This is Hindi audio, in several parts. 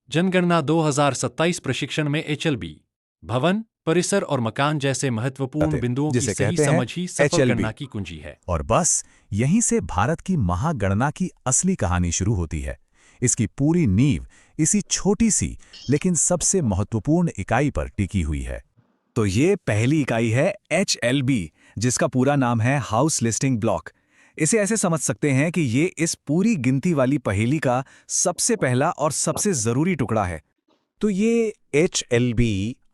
जनगणना 2027 प्रशिक्षण में एचएलबी, भवन, परिसर और मकान जैसे महत्वपूर्ण बिंदुओं की जिसे सही कहते हैं समझ ही सफल HLB। गणना की कुंजी है। और बस यहीं से भारत की महागणना की असली कहानी शुरू होती है। इसकी पूरी नींव इसी छोटी सी लेकिन सबसे महत्वपूर्ण इकाई पर टिकी हुई है। तो ये पहली इकाई है HLB, जिसका पूरा नाम है हाउस लिस्टिंग ब्लॉक। इसे ऐसे समझ सकते हैं कि ये इस पूरी गिनती वाली पहेली का सबसे पहला और सबसे जरूरी टुकड़ा है। तो ये HLB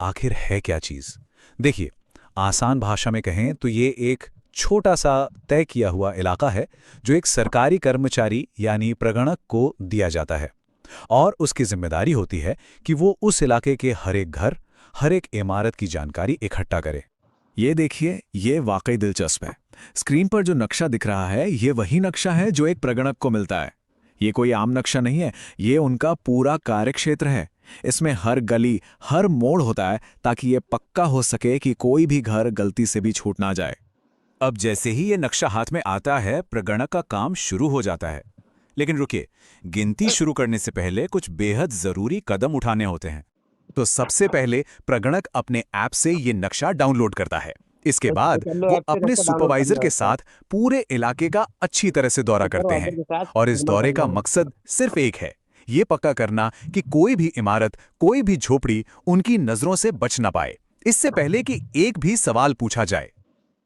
आखिर है क्या चीज? देखिए, आसान भाषा में कहें तो ये एक छोटा सा तय किया हुआ इलाका है जो एक सरकारी कर्मचारी यानी प्रगणक को दिया जाता है, और उसकी जिम्मेदारी होती है कि वो उस इलाके के हर एक घर, हर एक इमारत की जानकारी इकट्ठा करे। ये देखिए, ये वाकई दिलचस्प है। स्क्रीन पर जो नक्शा दिख रहा है, ये वही नक्शा है जो एक प्रगणक को मिलता है। ये कोई आम नक्शा नहीं है, ये उनका पूरा कार्यक्षेत्र है। इसमें हर गली, हर मोड़ होता है ताकि ये पक्का हो सके कि कोई भी घर गलती से भी छूट ना जाए। अब जैसे ही ये नक्शा हाथ में आता है, प्रगणक का काम शुरू हो जाता है। लेकिन रुकिए, गिनती शुरू करने से पहले कुछ बेहद जरूरी कदम उठाने होते हैं। तो सबसे पहले प्रगणक अपने ऐप से ये नक्शा डाउनलोड करता है। इसके बाद वो अपने सुपरवाइजर के साथ पूरे इलाके का अच्छी तरह से दौरा करते हैं, और इस दौरे का मकसद सिर्फ एक है, ये पक्का करना कि कोई भी इमारत, कोई भी झोपड़ी उनकी नजरों से बच ना पाए, इससे पहले कि एक भी सवाल पूछा जाए।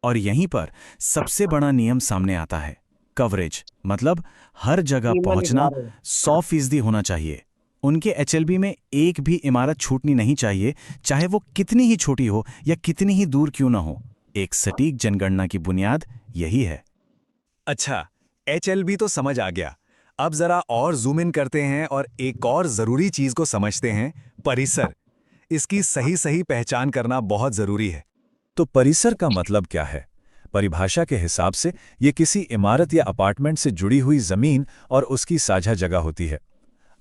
और यहीं पर सबसे बड़ा नियम सामने आता है, कवरेज। मतलब हर जगह पहुंचना 100% होना चाहिए। उनके HLB में एक भी इमारत छूटनी नहीं चाहिए, चाहे वो कितनी ही छोटी हो या कितनी ही दूर क्यों ना हो। एक सटीक जनगणना की बुनियाद यही है। अच्छा, HLB तो समझ आ गया। अब जरा और जूम इन करते हैं और एक और जरूरी चीज को समझते हैं, परिसर। इसकी सही सही पहचान करना बहुत जरूरी है। तो परिसर का मतलब क्या है? परिभाषा के हिसाब से ये किसी इमारत या अपार्टमेंट से जुड़ी हुई जमीन और उसकी साझा जगह होती है।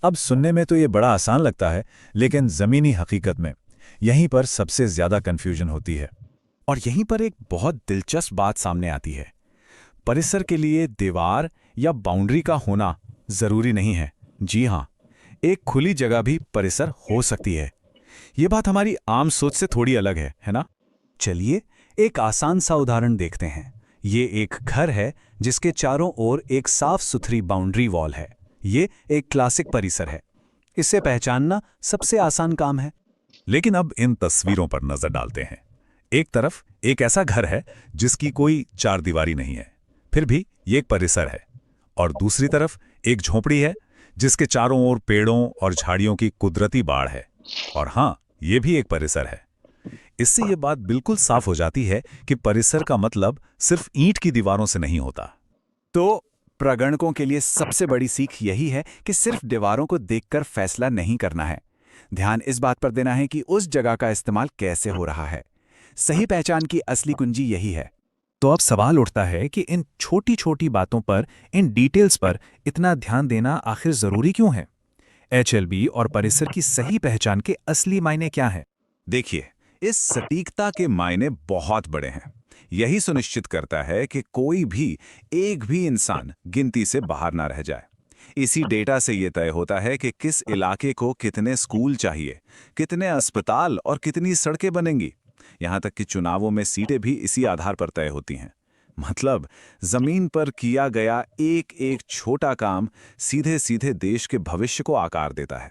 अब सुनने में तो ये बड़ा आसान लगता है, लेकिन जमीनी हकीकत में यहीं पर सबसे ज्यादा कंफ्यूजन होती है। और यहीं पर एक बहुत दिलचस्प बात सामने आती है। परिसर के लिए दीवार या बाउंड्री का होना जरूरी नहीं है। जी हाँ, एक खुली जगह भी परिसर हो सकती है। ये बात हमारी आम सोच से थोड़ी अलग है ना? चलिए एक आसान सा उदाहरण देखते हैं। ये एक घर है जिसके चारों ओर एक साफ सुथरी बाउंड्री वॉल है। ये एक क्लासिक परिसर है। इसे पहचानना सबसे आसान काम है। लेकिन अब इन तस्वीरों पर नजर डालते हैं। एक तरफ एक ऐसा घर है जिसकी कोई चार दीवारी नहीं है, फिर भी ये एक परिसर है। और दूसरी तरफ एक झोपड़ी है जिसके चारों ओर पेड़ों और झाड़ियों की कुदरती बाड़ है, और हाँ, ये भी एक परिसर है। इससे ये बात बिल्कुल साफ हो जाती है कि परिसर का मतलब सिर्फ ईंट की दीवारों से नहीं होता। तो प्रगणकों के लिए सबसे बड़ी सीख यही है कि सिर्फ दीवारों को देखकर फैसला नहीं करना है। ध्यान इस बात पर देना है कि उस जगह का इस्तेमाल कैसे हो रहा है। सही पहचान की असली कुंजी यही है। तो अब सवाल उठता है कि इन छोटी छोटी बातों पर, इन डिटेल्स पर इतना ध्यान देना आखिर जरूरी क्यों है? HLB और परिसर की सही पहचान के असली मायने क्या हैं? देखिए, इस सटीकता के मायने बहुत बड़े हैं। यही सुनिश्चित करता है कि कोई भी, एक भी इंसान गिनती से बाहर ना रह जाए। इसी डेटा से यह तय होता है कि किस इलाके को कितने स्कूल चाहिए, कितने अस्पताल और कितनी सड़कें बनेंगी। यहां तक कि चुनावों में सीटें भी इसी आधार पर तय होती हैं। मतलब जमीन पर किया गया एक एक छोटा काम सीधे सीधे देश के भविष्य को आकार देता है।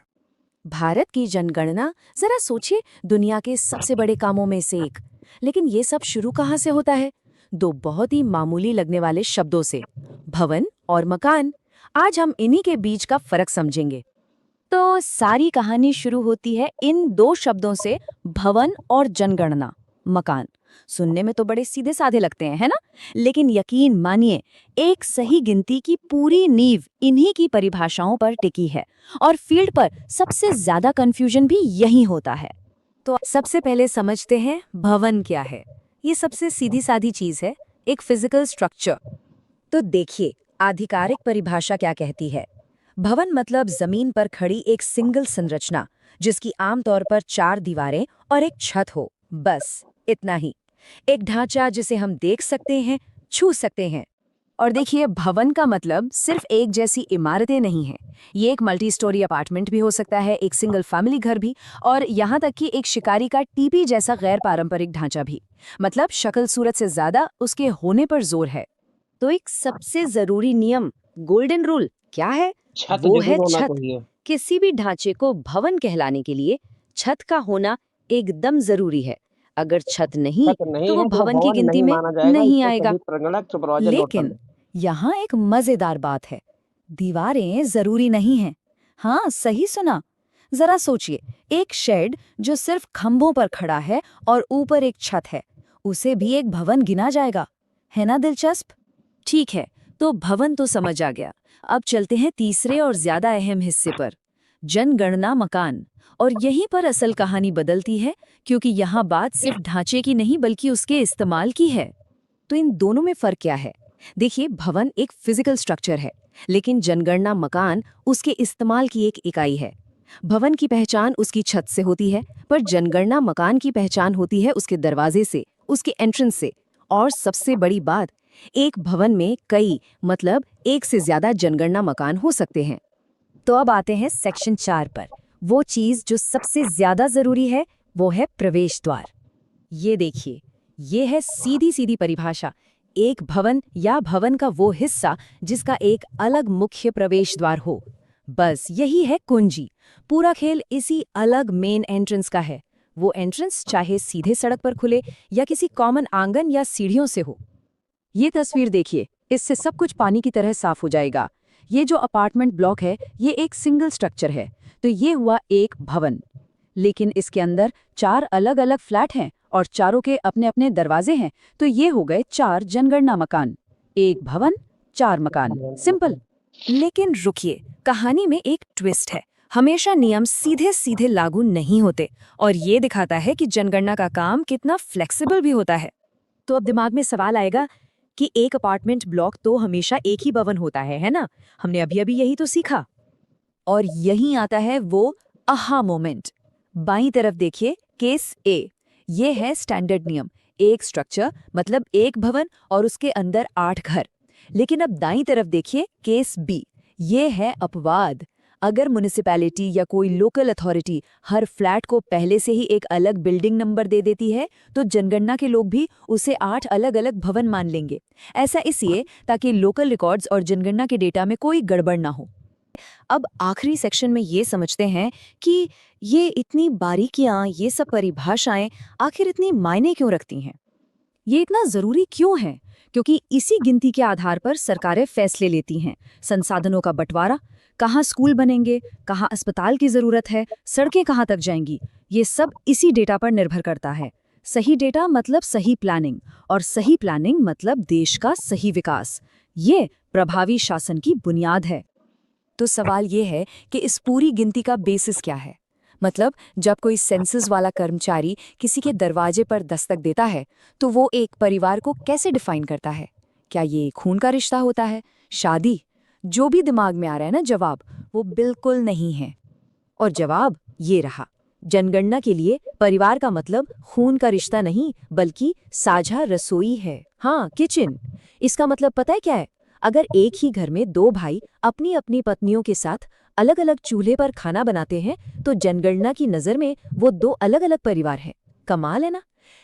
भारत की जनगणना, जरा सोचिए, दुनिया के सबसे बड़े कामों में से एक। लेकिन ये सब शुरू कहाँ से होता है? दो बहुत ही मामूली लगने वाले शब्दों से, भवन और मकान। आज हम इन्हीं के बीच का फर्क समझेंगे। तो सारी कहानी शुरू होती है इन दो शब्दों से, भवन और जनगणना, मकान। सुनने में तो बड़े सीधे साधे लगते हैं, है ना? लेकिन यकीन मानिए, एक सही गिनती की पूरी नींव इन्हीं की परिभाषाओं पर टिकी है। और फील्ड पर सबसे ज्यादा कंफ्यूजन भी यही होता है। तो सबसे पहले समझते हैं भवन क्या है। ये सबसे सीधी साधी चीज है, एक फिजिकल स्ट्रक्चर। तो देखिए, आधिकारिक परिभाषा क्या कहती है। भवन मतलब जमीन पर खड़ी एक सिंगल संरचना, जिसकी आमतौर पर 4 दीवारें और एक छत हो, बस इतना ही। एक ढांचा जिसे हम देख सकते हैं, छू सकते हैं। और देखिए, भवन का मतलब सिर्फ एक जैसी इमारतें नहीं है। ये एक मल्टी स्टोरी अपार्टमेंट भी हो सकता है, एक सिंगल फैमिली घर भी, और यहाँ तक कि एक शिकारी का टीपी जैसा गैर पारंपरिक ढांचा भी। मतलब शक्ल सूरत से ज्यादा उसके होने पर जोर है। तो एक सबसे जरूरी नियम, गोल्डन रूल क्या है? छत वो जरूर है होना छत। चाहिए। किसी भी ढांचे को भवन कहलाने के लिए छत का होना एकदम जरूरी है। अगर छत नहीं छत नहीं तो वो है तो वो भवन की भवन गिनती नहीं में माना जाएगा। नहीं इसको आएगा। सभी प्रगणक सुपरवाइजर नोट कर लेकिन लें। यहाँ एक मजेदार बात है, दीवारें जरूरी नहीं हैं। हाँ, सही सुना। जरा सोचिए, एक शेड जो सिर्फ खंभों पर खड़ा है और ऊपर एक छत है, उसे भी एक भवन गिना जाएगा। है ना दिलचस्प? ठीक है, तो भवन तो समझ आ गया। अब चलते हैं तीसरे और ज्यादा अहम हिस्से पर, जनगणना मकान। और यहीं पर असल कहानी बदलती है, क्योंकि यहाँ बात सिर्फ ढांचे की नहीं बल्कि उसके इस्तेमाल की है। तो इन दोनों में फर्क क्या है? देखिए, भवन एक फिजिकल स्ट्रक्चर है, लेकिन जनगणना मकान उसके इस्तेमाल की एक इकाई है। भवन की पहचान उसकी छत से होती है, पर जनगणना मकान की पहचान होती है उसके दरवाजे से, उसके एंट्रेंस से। और सबसे बड़ी बात, एक भवन में कई मतलब एक से ज्यादा जनगणना मकान हो सकते हैं। तो अब आते हैं सेक्शन 4 पर। वो चीज जो सबसे ज्यादा जरूरी है, वो है प्रवेश द्वार। ये देखिए, ये है सीधी सीधी परिभाषा। एक भवन या भवन का वो हिस्सा जिसका एक अलग मुख्य प्रवेश द्वार हो। बस यही है कुंजी। पूरा खेल इसी अलग मेन एंट्रेंस का है। वो एंट्रेंस चाहे सीधे सड़क पर खुले या किसी कॉमन आंगन या सीढ़ियों से हो। ये तस्वीर देखिए, इससे सब कुछ पानी की तरह साफ हो जाएगा। ये जो अपार्टमेंट ब्लॉक है, ये एक सिंगल स्ट्रक्चर है, तो ये हुआ एक भवन। लेकिन इसके अंदर 4 अलग अलग फ्लैट हैं और चारों के अपने अपने दरवाजे हैं, तो ये हो गए 4 जनगणना मकान। एक भवन, 4 मकान, सिंपल। लेकिन रुकिए, कहानी में एक ट्विस्ट है। हमेशा नियम सीधे सीधे लागू नहीं होते, और ये दिखाता है कि जनगणना का काम कितना फ्लेक्सिबल भी होता है। तो अब दिमाग में सवाल आएगा कि एक अपार्टमेंट ब्लॉक तो हमेशा एक ही भवन होता है ना? हमने अभी अभी यही तो सीखा। और यहीं आता है वो आहा मोमेंट। बाईं तरफ देखिए, केस ए। ये है स्टैंडर्ड नियम, एक स्ट्रक्चर मतलब एक भवन और उसके अंदर 8 घर। लेकिन अब दाईं तरफ देखिए, केस बी। ये है अपवाद। अगर म्युनिसिपैलिटी या कोई लोकल अथॉरिटी हर फ्लैट को पहले से ही एक अलग बिल्डिंग नंबर दे देती है, तो जनगणना के लोग भी उसे 8 अलग अलग भवन मान लेंगे। ऐसा इसलिए ताकि लोकल रिकॉर्ड्स और जनगणना के डेटा में कोई गड़बड़ ना हो। अब आखिरी सेक्शन में ये समझते हैं कि ये इतनी बारीकियां, ये सब परिभाषाएं आखिर इतनी मायने क्यों रखती हैं? ये इतना जरूरी क्यों है? क्योंकि इसी गिनती के आधार पर सरकारें फैसले लेती हैं। संसाधनों का बंटवारा, कहाँ स्कूल बनेंगे, कहाँ अस्पताल की जरूरत है, सड़कें कहाँ तक जाएंगी, ये सब इसी डेटा पर निर्भर करता है। सही डेटा मतलब सही प्लानिंग, और सही प्लानिंग मतलब देश का सही विकास। ये प्रभावी शासन की बुनियाद है। तो सवाल ये है कि इस पूरी गिनती का बेसिस क्या है? मतलब जब कोई सेंसस वाला कर्मचारी किसी के दरवाजे पर दस्तक देता है, तो वो एक परिवार को कैसे डिफाइन करता है? क्या ये खून का रिश्ता होता है, शादी? जो भी दिमाग में आ रहा है ना जवाब, वो बिल्कुल नहीं है। और जवाब ये रहा, जनगणना के लिए परिवार का मतलब खून का रिश्ता नहीं बल्कि साझा रसोई है। हाँ, किचन। इसका मतलब पता है क्या है? अगर एक ही घर में 2 भाई अपनी अपनी पत्नियों के साथ अलग अलग चूल्हे पर खाना बनाते हैं, तो जनगणना की नज़र में वो 2 अलग अलग परिवार हैं। कमाल है ना?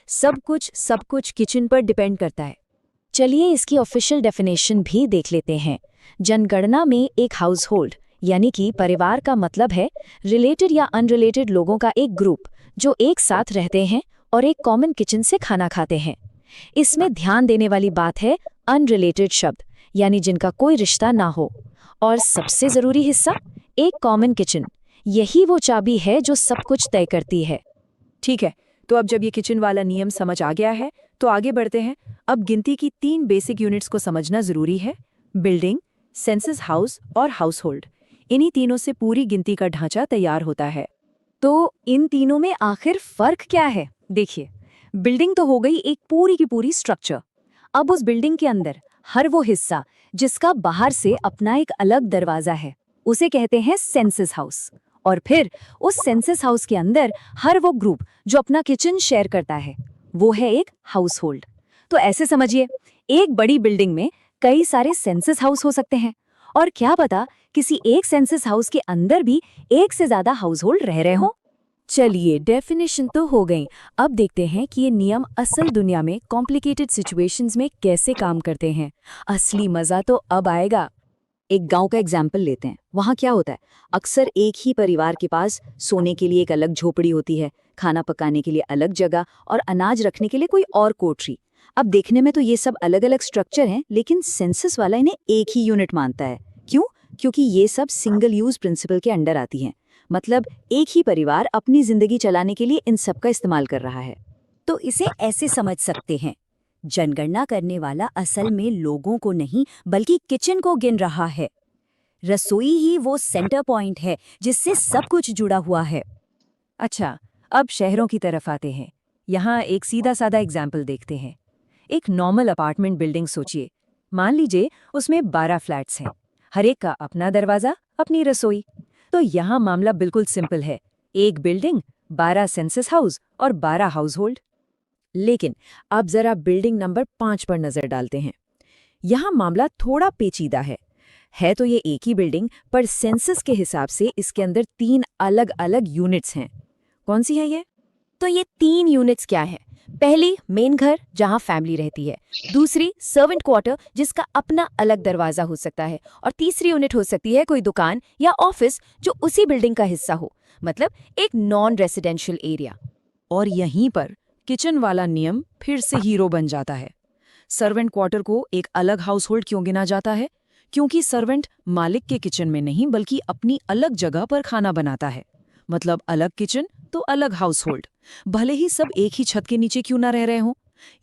सब कुछ किचन पर डिपेंड करता है। चलिए इसकी ऑफिशियल डेफिनेशन भी देख लेते हैं। जनगणना में एक हाउस होल्ड यानी कि परिवार का मतलब है रिलेटेड या अनरिलेटेड लोगों का एक ग्रुप जो एक साथ रहते हैं और एक कॉमन किचन से खाना खाते हैं। इसमें ध्यान देने वाली बात है अनरिलेटेड शब्द, यानी जिनका कोई रिश्ता ना हो। और सबसे जरूरी हिस्सा, एक कॉमन किचन। यही वो चाबी है जो सब कुछ तय करती है। ठीक है, तो अब जब ये किचन वाला नियम समझ आ गया है, तो आगे बढ़ते हैं। अब गिनती की 3 बेसिक यूनिट्स को समझना जरूरी है, बिल्डिंग, सेंसस हाउस और हाउस होल्ड। इन्हीं तीनों से पूरी गिनती का ढांचा तैयार होता है। तो इन तीनों में आखिर फर्क क्या है? देखिए, बिल्डिंग तो हो गई एक पूरी की पूरी स्ट्रक्चर। अब उस बिल्डिंग के अंदर हर वो हिस्सा जिसका बाहर से अपना एक अलग दरवाजा है, उसे कहते हैं सेंसस हाउस। और फिर उस सेंसस हाउस के अंदर हर वो ग्रुप जो अपना किचन शेयर करता है, वो है एक हाउस होल्ड। तो ऐसे समझिए, एक बड़ी बिल्डिंग में कई सारे सेंसस हाउस हो सकते हैं, और क्या पता किसी एक सेंसस हाउस के अंदर भी एक से ज्यादा हाउस होल्ड रह रहे हों। चलिए, डेफिनेशन तो हो गई। अब देखते हैं कि ये नियम असल दुनिया में कॉम्प्लिकेटेड सिचुएशंस में कैसे काम करते हैं। असली मजा तो अब आएगा। एक गांव का एग्जाम्पल लेते हैं। वहाँ क्या होता है, अक्सर एक ही परिवार के पास सोने के लिए एक अलग झोपड़ी होती है, खाना पकाने के लिए अलग जगह और अनाज रखने के लिए कोई और कोठरी। अब देखने में तो ये सब अलग अलग स्ट्रक्चर हैं, लेकिन सेंसस वाला इन्हें एक ही यूनिट मानता है। क्यों? क्योंकि ये सब सिंगल यूज प्रिंसिपल के अंडर आती हैं। मतलब एक ही परिवार अपनी जिंदगी चलाने के लिए इन सब का इस्तेमाल कर रहा है। तो इसे ऐसे समझ सकते हैं, जनगणना करने वाला असल में लोगों को नहीं बल्कि किचन को गिन रहा है। रसोई ही वो सेंटर पॉइंट है जिससे सब कुछ जुड़ा हुआ है। अच्छा, अब शहरों की तरफ आते हैं। यहाँ एक सीधा साधा एग्जाम्पल देखते हैं। एक नॉर्मल अपार्टमेंट बिल्डिंग सोचिए। मान लीजिए उसमें 12 फ्लैट्स हैं, हर एक का अपना दरवाजा, अपनी रसोई। तो यहाँ मामला बिल्कुल सिंपल है, एक बिल्डिंग, 12 सेंसस हाउस और 12 हाउस होल्ड। लेकिन अब जरा बिल्डिंग नंबर 5 पर नजर डालते हैं। यहाँ मामला थोड़ा पेचीदा है तो ये एक ही बिल्डिंग, पर सेंसस के हिसाब से इसके अंदर 3 अलग अलग यूनिट्स हैं। कौन सी है ये? तो ये 3 यूनिट्स क्या है? पहली, मेन घर जहाँ फैमिली रहती है। दूसरी, सर्वेंट क्वार्टर जिसका अपना अलग दरवाजा हो सकता है। और तीसरी यूनिट हो सकती है कोई दुकान या ऑफिस जो उसी बिल्डिंग का हिस्सा हो, मतलब एक नॉन रेसिडेंशियल एरिया। और यहीं पर किचन वाला नियम फिर से हीरो बन जाता है। सर्वेंट क्वार्टर को एक अलग हाउस होल्ड क्यों गिना जाता है? क्योंकि सर्वेंट मालिक के किचन में नहीं बल्कि अपनी अलग जगह पर खाना बनाता है। मतलब अलग किचन तो अलग हाउस होल्ड, भले ही सब एक ही छत के नीचे क्यों ना रह रहे हों।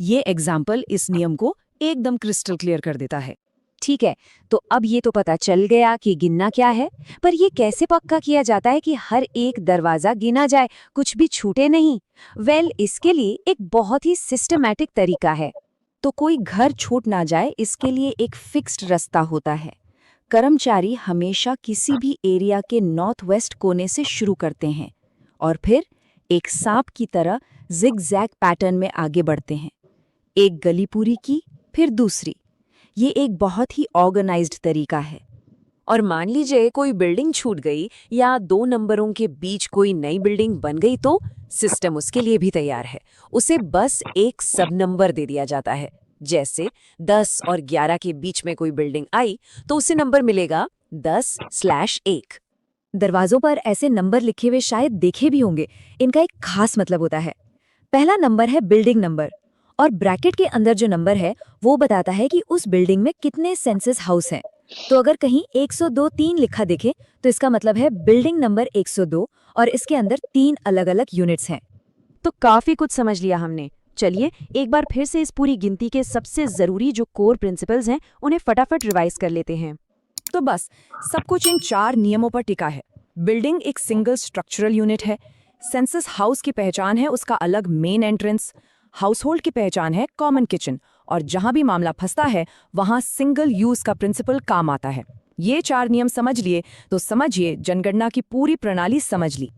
ये एग्जाम्पल इस नियम को एकदम क्रिस्टल क्लियर कर देता है। ठीक है, तो अब ये तो पता चल गया कि गिनना क्या है, पर ये कैसे पक्का किया जाता है कि हर एक दरवाजा गिना जाए, कुछ भी छूटे नहीं? इसके लिए एक बहुत ही सिस्टमैटिक तरीका है। तो कोई घर छूट ना जाए, इसके लिए एक फिक्स्ड रास्ता होता है। कर्मचारी हमेशा किसी भी एरिया के नॉर्थ वेस्ट कोने से शुरू करते हैं और फिर एक सांप की तरह जिग-जैग पैटर्न में आगे बढ़ते हैं। एक गली पूरी की, फिर दूसरी। ये एक बहुत ही ऑर्गेनाइज्ड तरीका है। और मान लीजिए कोई बिल्डिंग छूट गई या 2 नंबरों के बीच कोई नई बिल्डिंग बन गई, तो सिस्टम उसके लिए भी तैयार है। उसे बस एक सब नंबर दे दिया जाता है। जैसे 10 और 11 के बीच में कोई बिल्डिंग आई तो उसे नंबर मिलेगा 10/1। दरवाजों पर ऐसे नंबर लिखे हुए शायद देखे भी होंगे। इनका एक खास मतलब होता है। पहला नंबर है बिल्डिंग नंबर, और ब्रैकेट के अंदर जो नंबर है वो बताता है कि उस बिल्डिंग में कितने सेंसस हाउस हैं। तो अगर कहीं 102-3 लिखा दिखे तो इसका मतलब है बिल्डिंग नंबर 102 और इसके अंदर 3 अलग अलग यूनिट्स हैं। तो काफी कुछ समझ लिया हमने। चलिए एक बार फिर से इस पूरी गिनती के सबसे जरूरी जो कोर प्रिंसिपल्स हैं उन्हें फटाफट रिवाइज कर लेते हैं। तो बस सब कुछ इन 4 नियमों पर टिका है। बिल्डिंग एक सिंगल स्ट्रक्चरल यूनिट है। सेंसस हाउस की पहचान है उसका अलग मेन एंट्रेंस। हाउस होल्ड की पहचान है कॉमन किचन, और जहां भी मामला फंसता है वहां सिंगल यूज का प्रिंसिपल काम आता है। ये 4 नियम समझ लिए तो समझिए जनगणना की पूरी प्रणाली समझ ली।